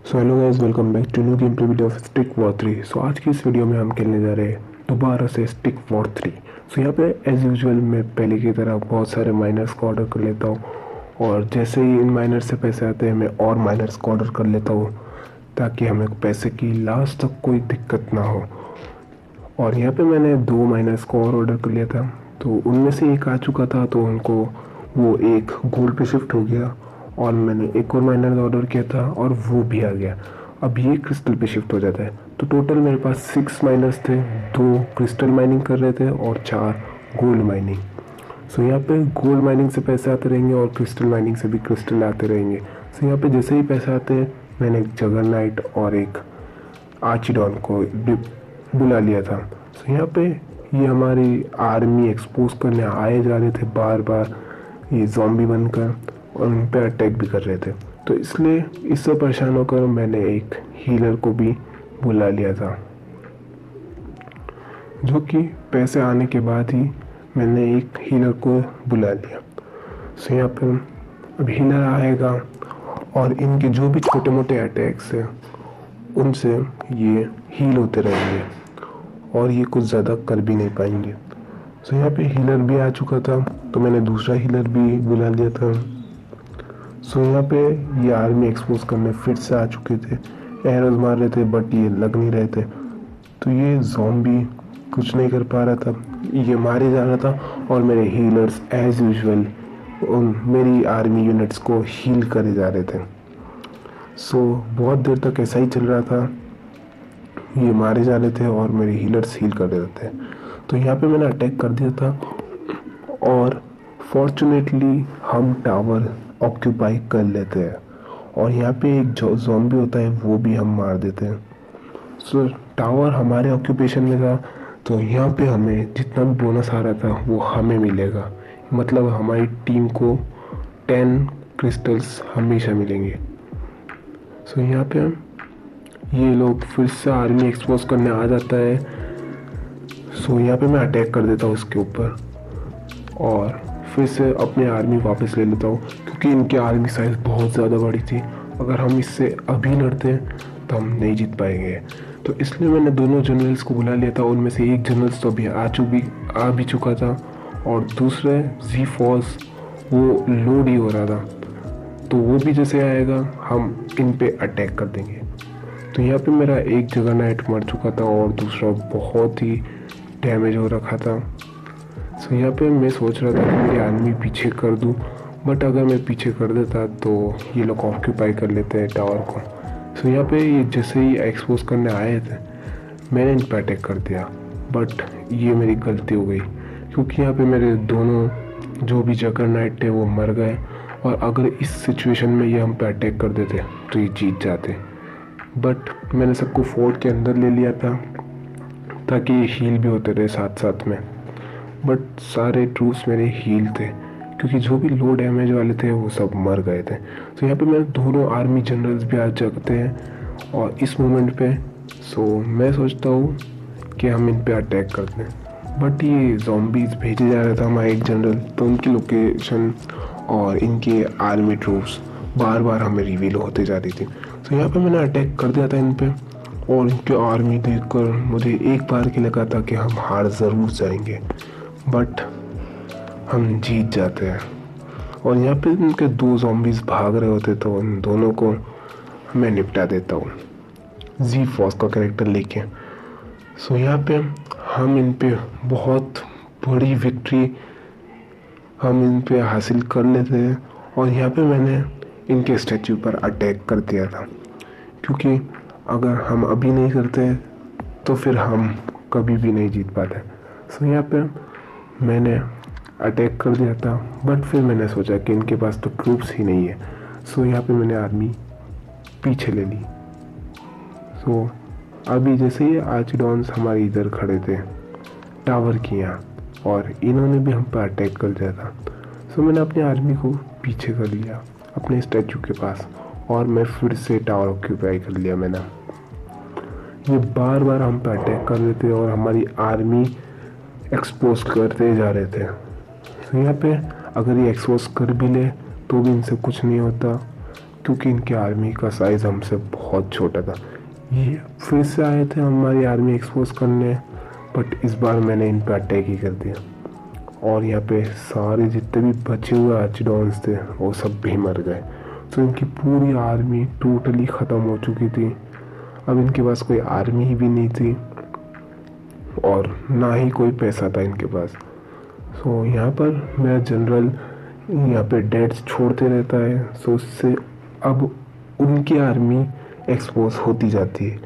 So hello guys, welcome back to new game play video of stick war 3। So आज की इस video में हम खेलने जा रहे हैं दोबारा से स्टिक वॉर 3। सो यहाँ पे एज यूजुअल मैं पहले की तरह बहुत सारे माइनर्स को ऑर्डर कर लेता हूँ, और जैसे ही इन माइनर्स से पैसे आते हैं मैं और माइनर्स को ऑर्डर कर लेता हूँ ताकि हमें पैसे की लास्ट तक कोई दिक्कत ना हो। और यहाँ पे मैंने 2 माइनर्स को और ऑर्डर कर लिया था, तो उनमें से एक आ चुका था, तो उनको वो एक गोल्ड पे शिफ्ट हो गया। और मैंने एक और माइनर ऑर्डर किया था और वो भी आ गया। अब ये क्रिस्टल पे शिफ्ट हो जाता है। तो टोटल मेरे पास 6 माइनर्स थे, 2 क्रिस्टल माइनिंग कर रहे थे और 4 गोल्ड माइनिंग। सो यहाँ पे गोल्ड माइनिंग से पैसे आते रहेंगे और क्रिस्टल माइनिंग से भी क्रिस्टल आते रहेंगे। सो यहाँ पे जैसे ही पैसे आते हैं मैंने एक जगरनाइट और एक आर्चिडॉन को बुला लिया था। सो यहाँ पे ये हमारी आर्मी एक्सपोज करने आए जा रहे थे बार बार, ये जॉम्बी बनकर, और उन पर अटैक भी कर रहे थे। तो इसलिए इससे परेशान होकर मैंने एक हीलर को भी बुला लिया था, जो कि पैसे आने के बाद ही मैंने एक हीलर को बुला लिया। सो यहाँ पे अब हीलर आएगा और इनके जो भी छोटे मोटे अटैक्स हैं उनसे ये हील होते रहेंगे और ये कुछ ज़्यादा कर भी नहीं पाएंगे। सो यहाँ पे हीलर भी आ चुका था, तो मैंने दूसरा हीलर भी बुला लिया था। सो यहाँ पे ये आर्मी एक्सपोज करने फिर से आ चुके थे। एरोज मार रहे थे बट ये लग नहीं रहे थे, तो ये ज़ॉम्बी कुछ नहीं कर पा रहा था, ये मारे जा रहा था। और मेरे हीलर्स एज यूजुअल उन मेरी आर्मी यूनिट्स को हील करे जा रहे थे। सो बहुत देर तक ऐसा ही चल रहा था, ये मारे जा रहे थे और मेरे हीलर्स हील कर रहे थे। तो यहाँ पे मैंने अटैक कर दिया था और फॉर्चुनेटली हम टावर ऑक्यूपाई कर लेते हैं, और यहाँ पे एक जो ज़ॉम्बी होता है वो भी हम मार देते हैं। सो टावर हमारे ऑक्यूपेशन में था, तो यहाँ पे हमें जितना भी बोनस आ रहा था वो हमें मिलेगा। मतलब हमारी टीम को 10 क्रिस्टल्स हमेशा मिलेंगे। सो यहाँ पे ये लोग फिर से आर्मी एक्सपोज करने आ जाता है। सो यहाँ पे मैं अटैक कर देता हूँ उसके ऊपर और फिर से अपनी आर्मी वापस ले लेता हूँ, क्योंकि इनकी आर्मी साइज़ बहुत ज़्यादा बड़ी थी। अगर हम इससे अभी लड़ते हैं तो हम नहीं जीत पाएंगे। तो इसलिए मैंने दोनों जनरल्स को बुला लिया था। उनमें से एक जनरल्स तो अभी आ भी चुका था, और दूसरे जी फॉर्स वो लोड ही हो रहा था, तो वो भी जैसे आएगा हम इन पे अटैक कर देंगे। तो यहाँ पे मेरा एक जगरनाइट मर चुका था और दूसरा बहुत ही डैमेज हो रखा था। सो यहाँ पे मैं सोच रहा था कि मेरी आर्मी पीछे कर दूँ, बट अगर मैं पीछे कर देता तो ये लोग ऑक्यूपाई कर लेते हैं टावर को। सो यहाँ पे ये जैसे ही एक्सपोज करने आए थे मैंने इन पर अटैक कर दिया, बट ये मेरी गलती हो गई, क्योंकि यहाँ पे मेरे दोनों जो भी जगरनाइट थे वो मर गए। और अगर इस सिचुएशन में ये हम पे अटैक कर देते तो ये जीत जाते, बट मैंने सबको फोर्ट के अंदर ले लिया था ताकि ये हील भी होते रहे साथ साथ में। बट सारे ट्रूप्स मेरे हील थे, क्योंकि जो भी लो डैमेज वाले थे वो सब मर गए थे। तो यहाँ पे मेरे दोनों आर्मी जनरल्स भी आ जाते हैं और इस मोमेंट पे सो मैं सोचता हूँ कि हम इन पे अटैक करते हैं, बट ये ज़ॉम्बीज़ भेजे जा रहा था हमारा एक जनरल, तो उनकी लोकेशन और इनके आर्मी ट्रूप्स बार बार हमें रिवील होते जा रही थी। तो यहाँ पे मैंने अटैक कर दिया था इन पे, और इनकी आर्मी देखकर मुझे एक बार के लगा था कि हम हार ज़रूर जाएंगे, बट हम जीत जाते हैं। और यहाँ पे इनके 2 ज़ॉम्बीज़ भाग रहे होते, तो उन दोनों को मैं निपटा देता हूँ जी फॉस का कैरेक्टर लेके। सो यहाँ पे हम इन पे बहुत बड़ी विक्ट्री हम इन पे हासिल कर लेते हैं। और यहाँ पे मैंने इनके स्टैचू पर अटैक कर दिया था, क्योंकि अगर हम अभी नहीं करते तो फिर हम कभी भी नहीं जीत पाते। सो यहाँ पे मैंने अटैक कर दिया था, बट फिर मैंने सोचा कि इनके पास तो ट्रूप्स ही नहीं है। सो यहाँ पे मैंने आर्मी पीछे ले ली। सो अभी जैसे ही आर्चिडॉन्स हमारे इधर खड़े थे टावर की यहाँ, और इन्होंने भी हम पर अटैक कर दिया था। सो मैंने अपनी आर्मी को पीछे कर लिया अपने स्टैचू के पास, और मैं फिर से टावर ऑक्यूपाई कर लिया मैंने। ये बार बार हम पे अटैक कर रहे थे और हमारी आर्मी एक्सपोज करते जा रहे थे। तो यहाँ पे अगर ये एक्सपोज कर भी ले तो भी इनसे कुछ नहीं होता, क्योंकि इनकी आर्मी का साइज़ हमसे बहुत छोटा था। ये फिर से आए थे हमारी आर्मी एक्सपोज करने, बट इस बार मैंने इन पर अटैक ही कर दिया और यहाँ पे सारे जितने भी बचे हुए आर्चिडॉन्स थे वो सब भी मर गए। तो इनकी पूरी आर्मी टोटली ख़त्म हो चुकी थी। अब इनके पास कोई आर्मी ही भी नहीं थी और ना ही कोई पैसा था इनके पास। सो यहाँ पर मेरा जनरल यहाँ पे डेट्स छोड़ते रहता है। सो उससे अब उनकी आर्मी एक्सपोज होती जाती है।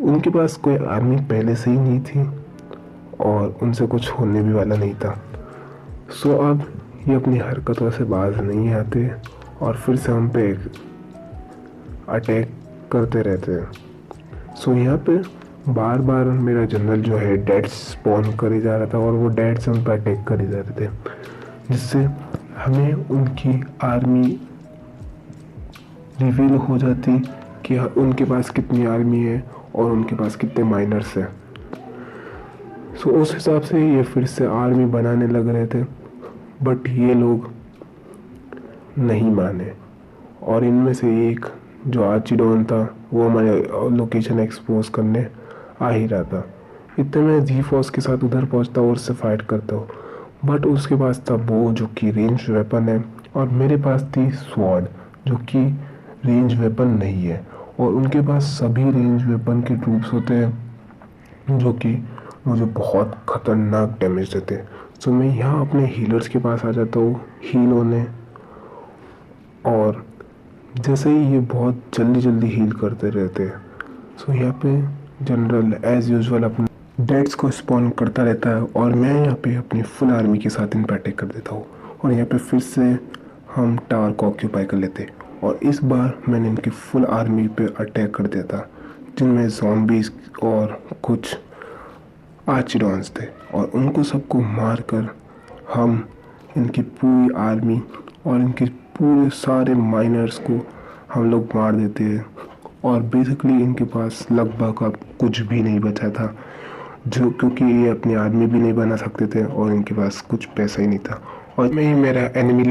उनके पास कोई आर्मी पहले से ही नहीं थी और उनसे कुछ होने भी वाला नहीं था। सो अब ये अपनी हरकतों से बाज नहीं आते और फिर से हम पे अटैक करते रहते हैं। सो यहाँ पे बार बार मेरा जनरल जो है डेट्स स्पॉन करे जा रहा था और वो डेट्स हम पे अटैक करे जा रहे थे, जिससे हमें उनकी आर्मी रिवील हो जाती कि उनके पास कितनी आर्मी है और उनके पास कितने माइनर्स हैं। सो उस हिसाब से ये फिर से आर्मी बनाने लग रहे थे, बट ये लोग नहीं माने और इनमें से एक जो आर्चिडॉन था वो हमारे लोकेशन एक्सपोज करने आ ही रहा था। इतने में जी फोर्स के साथ उधर पहुंचता और उससे फाइट करता हूँ, बट उसके पास था बो जो कि रेंज वेपन है और मेरे पास थी स्वॉर्ड जो कि रेंज वेपन नहीं है। और उनके पास सभी रेंज वेपन के ट्रूप्स होते हैं जो कि मुझे बहुत ख़तरनाक डैमेज देते हैं। सो मैं यहाँ अपने हीलर्स के पास आ जाता हूँ हील होने, और जैसे ही ये बहुत जल्दी जल्दी हील करते रहते हैं। सो यहाँ पे जनरल एज यूजुअल अपने डेट्स को स्पॉन करता रहता है और मैं यहाँ पे अपनी फुल आर्मी के साथ इन पर अटैक कर देता हूँ और यहाँ पे फिर से हम टावर को ऑक्यूपाई कर लेते हैं। और इस बार मैंने इनकी फुल आर्मी पे अटैक कर दिया था, जिनमें ज़ॉम्बीज़ और कुछ आर्चिडॉन्स थे, और उनको सबको मारकर हम इनकी पूरी आर्मी और इनके पूरे सारे माइनर्स को हम लोग मार देते हैं। और बेसिकली इनके पास लगभग अब कुछ भी नहीं बचा था, जो क्योंकि ये अपनी आर्मी भी नहीं बना सकते थे और इनके पास कुछ पैसा ही नहीं था और मैं ही मेरा एनिमी